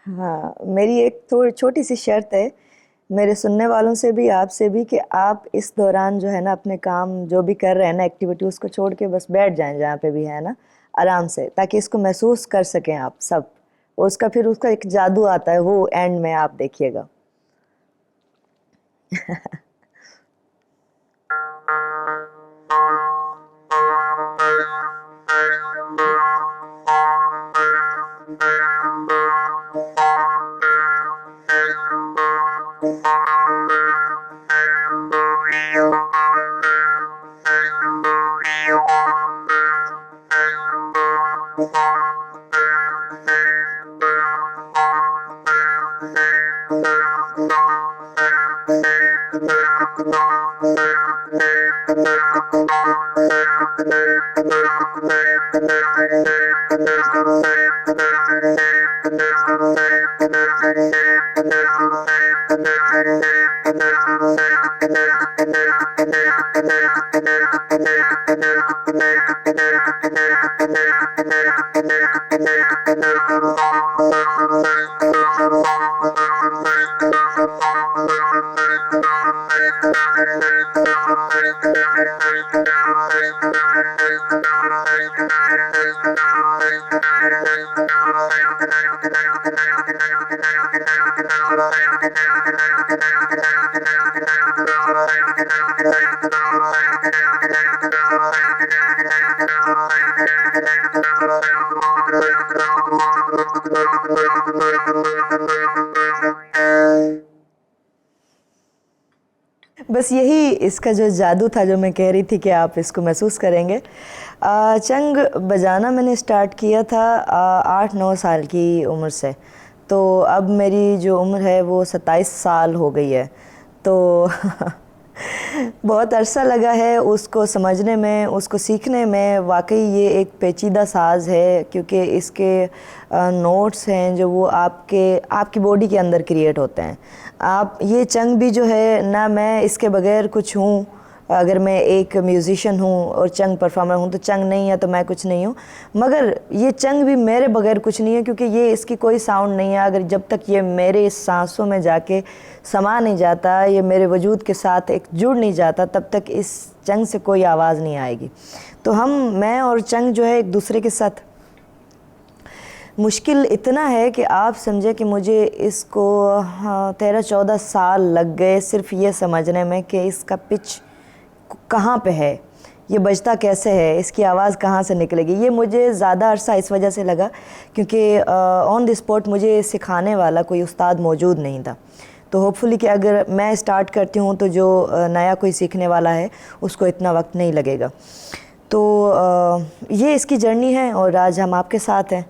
हाँ, मेरी एक थोड़ी छोटी सी शर्त है मेरे सुनने वालों से भी, आपसे भी, कि आप इस दौरान जो है ना अपने काम जो भी कर रहे हैं ना, एक्टिविटी, उसको छोड़ के बस बैठ जाएं जहाँ पे भी है ना, आराम से, ताकि इसको महसूस कर सकें आप सब। उसका फिर उसका एक जादू आता है, वो एंड में आप देखिएगा। बस यही इसका जो जादू था, जो मैं कह रही थी कि आप इसको महसूस करेंगे। चंग बजाना मैंने स्टार्ट किया था 8-9 साल की उम्र से। तो अब मेरी जो उम्र है वो 27 साल हो गई है। तो बहुत अरसा लगा है उसको समझने में, उसको सीखने में। वाकई ये एक पेचीदा साज़ है, क्योंकि इसके नोट्स हैं जो वो आपकी बॉडी के अंदर क्रिएट होते हैं। आप ये चंग भी जो है ना, मैं इसके बगैर कुछ हूँ। अगर मैं एक म्यूज़िशियन हूँ और चंग परफॉर्मर हूँ तो चंग नहीं है तो मैं कुछ नहीं हूँ। मगर ये चंग भी मेरे बगैर कुछ नहीं है, क्योंकि ये इसकी कोई साउंड नहीं है। अगर जब तक ये मेरे सांसों में जाके समा नहीं जाता, ये मेरे वजूद के साथ एक जुड़ नहीं जाता, तब तक इस चंग से कोई आवाज़ नहीं आएगी। तो मैं और चंग जो है एक दूसरे के साथ, मुश्किल इतना है कि आप समझे कि मुझे इसको 13-14 साल लग गए सिर्फ ये समझने में कि इसका पिच कहाँ पे है, ये बजता कैसे है, इसकी आवाज़ कहाँ से निकलेगी। ये मुझे ज़्यादा अरसा इस वजह से लगा क्योंकि ऑन द स्पॉट मुझे सिखाने वाला कोई उस्ताद मौजूद नहीं था। तो होपफुली कि अगर मैं स्टार्ट करती हूँ तो जो नया कोई सीखने वाला है उसको इतना वक्त नहीं लगेगा। तो ये इसकी जर्नी है और आज हम आपके साथ हैं।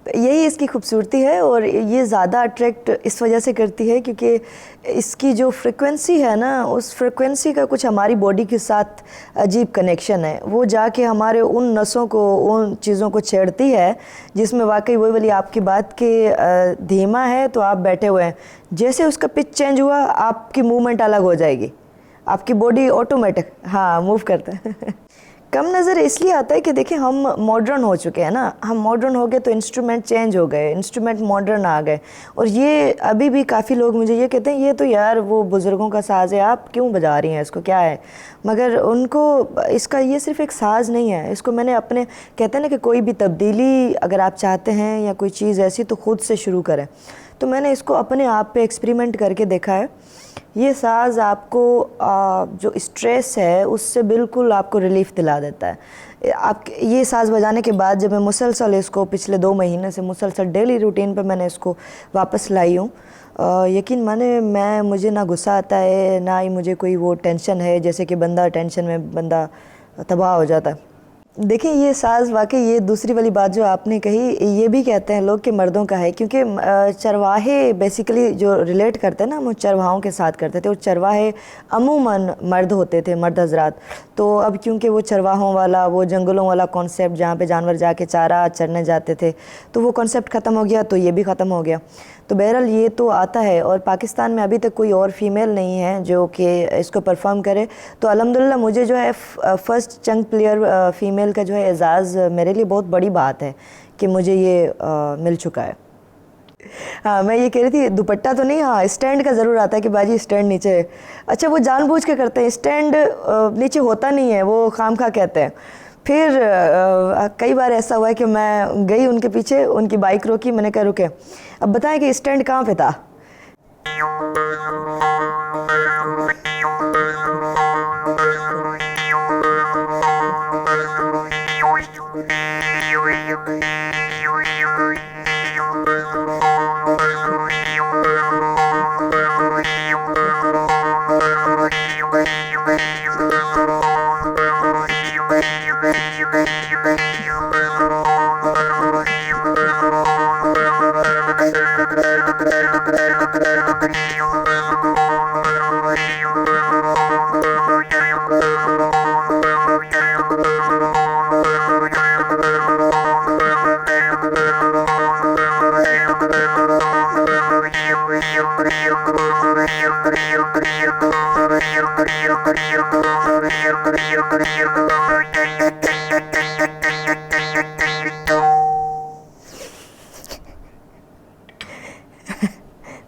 यही इसकी खूबसूरती है और ये ज़्यादा अट्रैक्ट इस वजह से करती है क्योंकि इसकी जो फ्रिक्वेंसी है ना, उस फ्रिक्वेंसी का कुछ हमारी बॉडी के साथ अजीब कनेक्शन है। वो जाके हमारे उन नसों को, उन चीज़ों को छेड़ती है जिसमें वाकई वही वाली आपकी बात के धीमा है तो आप बैठे हुए हैं, जैसे उसका पिच चेंज हुआ आपकी मूवमेंट अलग हो जाएगी, आपकी बॉडी ऑटोमेटिक मूव करता है। कम नज़र इसलिए आता है कि देखिए हम मॉडर्न हो चुके हैं ना, हम मॉडर्न हो गए तो इंस्ट्रूमेंट चेंज हो गए, इंस्ट्रूमेंट मॉडर्न आ गए। और ये अभी भी काफ़ी लोग मुझे ये कहते हैं ये तो यार वो बुज़ुर्गों का साज़ है, आप क्यों बजा रही हैं इसको, क्या है। मगर उनको इसका ये सिर्फ एक साज़ नहीं है, इसको मैंने अपने, कहते हैं ना कि कोई भी तब्दीली अगर आप चाहते हैं या कोई चीज़ ऐसी तो ख़ुद से शुरू करें। तो मैंने इसको अपने आप पे एक्सपेरिमेंट करके देखा है। ये साज़ आपको जो स्ट्रेस है उससे बिल्कुल आपको रिलीफ़ दिला देता है। आप ये साज़ बजाने के बाद जब मैं मुसलसल इसको पिछले 2 महीने से मुसलसल डेली रूटीन पे मैंने इसको वापस लाई हूँ, यकीन माने मुझे ना गुस्सा आता है, ना ही मुझे कोई वो टेंशन है जैसे कि बंदा टेंशन में बंदा तबाह हो जाता है। देखिए ये साज़ वाकई, ये दूसरी वाली बात जो आपने कही, ये भी कहते हैं लोग कि मर्दों का है, क्योंकि चरवाहे बेसिकली जो रिलेट करते हैं ना, हम चरवाहों के साथ करते थे और चरवाहे अमूमन मर्द होते थे, मर्द हजरात। तो अब क्योंकि वो चरवाहों वाला, वो जंगलों वाला कॉन्सेप्ट जहाँ पे जानवर जाके चारा चरने जाते थे, तो वो कॉन्सेप्ट ख़त्म हो गया, तो ये भी ख़त्म हो गया। तो बहरहाल ये तो आता है और पाकिस्तान में अभी तक कोई और फीमेल नहीं है जो कि इसको परफॉर्म करे। तो अल्हम्दुलिल्लाह मुझे जो है फ़र्स्ट चंग प्लेयर फ़ीमेल का जो है एजाज़ मेरे लिए बहुत बड़ी बात है कि मुझे ये मिल चुका है। हाँ, मैं ये कह रही थी दुपट्टा तो नहीं, हाँ स्टैंड का ज़रूर आता है कि बाजी स्टैंड नीचे है। अच्छा, वो जानबूझ के करते हैं, स्टैंड नीचे होता नहीं है, वो खामखा कहते हैं। फिर कई बार ऐसा हुआ है कि मैं गई उनके पीछे, उनकी बाइक रोकी, मैंने कहा रुके, अब बताएं कि स्टैंड कहाँ पे था।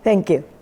Thank you.